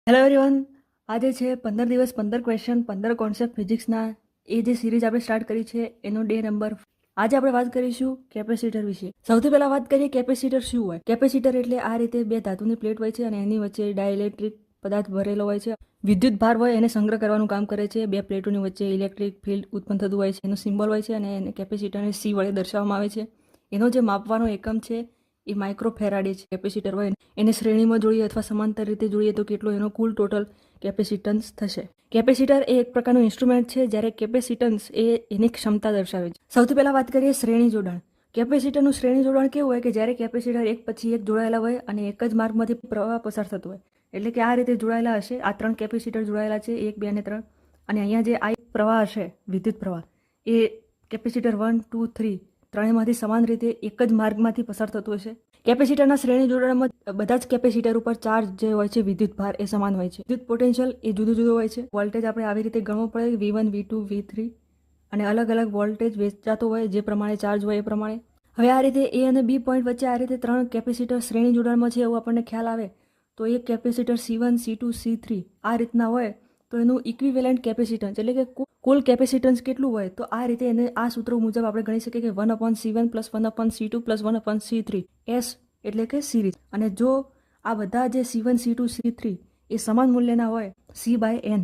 Hello everyone, આજે છે 15 દિવસ 15 ક્વેશ્ચન 15 કોન્સેપ્ટ ફિઝિક્સના એ જે સિરીઝ આપણે સ્ટાર્ટ કરી છે એનો ડે નંબર. આજે આપણે વાત કરીશું કેપેસિટર વિશે. સૌથી પહેલા વાત કરીએ કેપેસિટર શું હોય. કેપેસિટર એટલે આ રીતે બે ધાતુની પ્લેટ હોય છે અને એની વચ્ચે ડાયઇલેક્ટ્રિક પદાર્થ ભરેલો હોય છે. વિદ્યુત ભાર હોય એને સંગ્રહ કરવાનું કામ કરે છે. બે પ્લેટોની વચ્ચે ઇલેક્ટ્રિક ફિલ્ડ ઉત્પન્ન થતું હોય છે. એનું સિમ્બોલ હોય છે અને એને કેપેસિટરને સી વડે દર્શાવવામાં આવે છે. એનો જે માપવાનો એકમ છે એ માઇક્રોફેરાડે છે. કેપેસિટર હોય એને શ્રેણીમાં જોડીએ અથવા સમાંતર રીતે જોડીએ તો કેટલો એનો કુલ ટોટલ કેપેસિટન્સ થશે. કેપેસિટર એ એક પ્રકારનું ઇન્સ્ટ્રુમેન્ટ છે જ્યારે કેપેસિટન્સ એ એની ક્ષમતા દર્શાવે છે. સૌથી પહેલા વાત કરીએ શ્રેણી જોડાણ. કેપેસિટરનું શ્રેણી જોડાણ કેવું હોય કે જ્યારે કેપેસિટર એક પછી એક જોડાયેલા હોય અને એક જ માર્ગમાંથી પ્રવાહ પસાર થતો હોય. એટલે કે આ રીતે જોડાયેલા હશે. આ 3 કેપેસિટર જોડાયેલા છે, 1, 2 અને 3. અને અહીંયા જે આ પ્રવાહ હશે, વિદ્યુત પ્રવાહ, એ કેપેસિટર 1, 2, 3 ત્રણેયમાંથી સમાન રીતે એક જ માર્ગમાંથી પસાર થતું હશે. કેપેસિટરના શ્રેણી જોડાણમાં બધા જ કેપેસિટર ઉપર ચાર્જ જે હોય છે, વિદ્યુત ભાર, એ સમાન હોય છે. વિદ્યુત પોટેન્શિયલ એ જુદું જુદું હોય છે. વોલ્ટેજ આપણે આવી રીતે ગણવો પડે, V1, V2, V3 અને અલગ અલગ વોલ્ટેજ વેચાતો હોય જે પ્રમાણે ચાર્જ હોય એ પ્રમાણે. હવે આ રીતે એ અને બી પોઈન્ટ વચ્ચે આ રીતે 3 કેપેસિટર શ્રેણી જોડાણમાં છે એવું આપણને ખ્યાલ આવે તો એક કેપેસિટર C1, C2, C3 આ રીતના હોય તો એનું ઇક્વિવેલન્ટ કેપેસિટન્સ એટલે કે કુલ કેપેસિટન્સ કેટલું હોય તો આ રીતે એને આ સૂત્રો મુજબ આપણે ગણી શકીએ કે 1/C1 + 1/C2 + 1/C3. S એટલે કે સિરીઝ. અને જો આ બધા જે C1, C2, C3 એ સમાન મૂલ્યના હોય, C/N.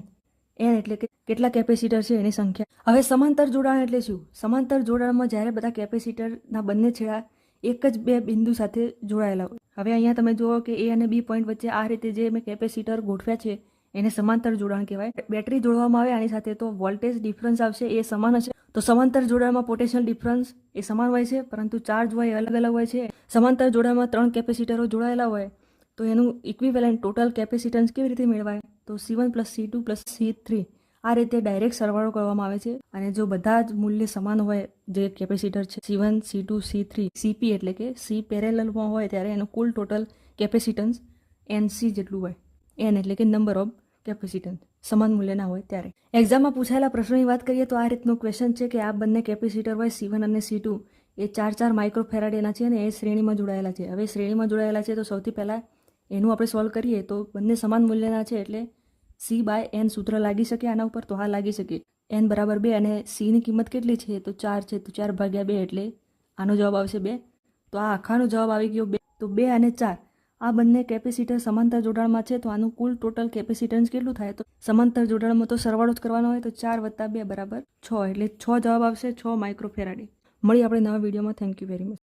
N એટલે કે કેટલા કેપેસિટર છે એની સંખ્યા. હવે સમાંતર જોડાણ એટલે શું? સમાંતર જોડાણમાં જ્યારે બધા કેપેસિટરના બંને છેડા એક જ બે બિંદુ સાથે જોડાયેલા હોય. હવે અહીંયા તમે જુઓ કે એ અને બી પોઈન્ટ વચ્ચે આ રીતે જે મેં કેપેસિટર ગોઠવ્યા છે એને સમાંતર જોડાણ કહેવાય. બેટરી જોડવામાં આવે આની સાથે તો વોલ્ટેજ ડિફરન્સ આવશે એ સમાન હશે. તો સમાંતર જોડાણમાં પોટેન્શિયલ ડિફરન્સ એ સમાન હોય છે પરંતુ ચાર્જ હોય અલગ અલગ હોય છે. સમાંતર જોડાણમાં 3 કેપેસિટરો જોડાયેલા હોય તો એનું ઇક્વિવેલન્ટ ટોટલ કેપેસિટન્સ કેવી રીતે મેળવાય તો C1 + C2 + C3 આ રીતે ડાયરેક્ટ સરવાળો કરવામાં આવે છે. અને જો બધા જ મૂલ્ય સમાન હોય જે કેપેસિટર છે C1, C2, C3, CP એટલે કે C પેરેલલમાં હોય ત્યારે એનું કુલ ટોટલ કેપેસિટન્સ NC જેટલું હોય. N એટલે કે નંબર ઓફ કેપેસિટન્સ સમાન મૂલ્યના હોય ત્યારે. એક્ઝામમાં પૂછાયેલા પ્રશ્નોની વાત કરીએ તો આ રીતનો ક્વેશ્ચન છે કે આ બંને કેપેસિટર હોય C1 અને C2 એ 4 માઇક્રોફેરાડેના છે અને એ શ્રેણીમાં જોડાયેલા છે. હવે શ્રેણીમાં જોડાયેલા છે તો સૌથી પહેલાં એનું આપણે સોલ્વ કરીએ તો બંને સમાન મૂલ્યના છે એટલે C/N સૂત્ર લાગી શકે આના ઉપર તો હા લાગી શકે. N = 2 અને Cની કિંમત કેટલી છે તો 4 છે તો 4/2 એટલે આનો જવાબ આવશે 2. તો આ આખાનો જવાબ આવી ગયો 2. તો 2 અને 4 આ બંને કેપેસિટર સમાંતર જોડાણમાં છે તો આનું કુલ ટોટલ કેપેસિટન્સ કેટલું થાય તો સમાંતર જોડાણમાં તો સરવાળો જ કરવાનો હોય તો 4 + 2 = 6 એટલે 6 જવાબ આવશે, 6 માઇક્રોફેરાડે. મળી આપણે નવા વિડીયોમાં. Thank you very much.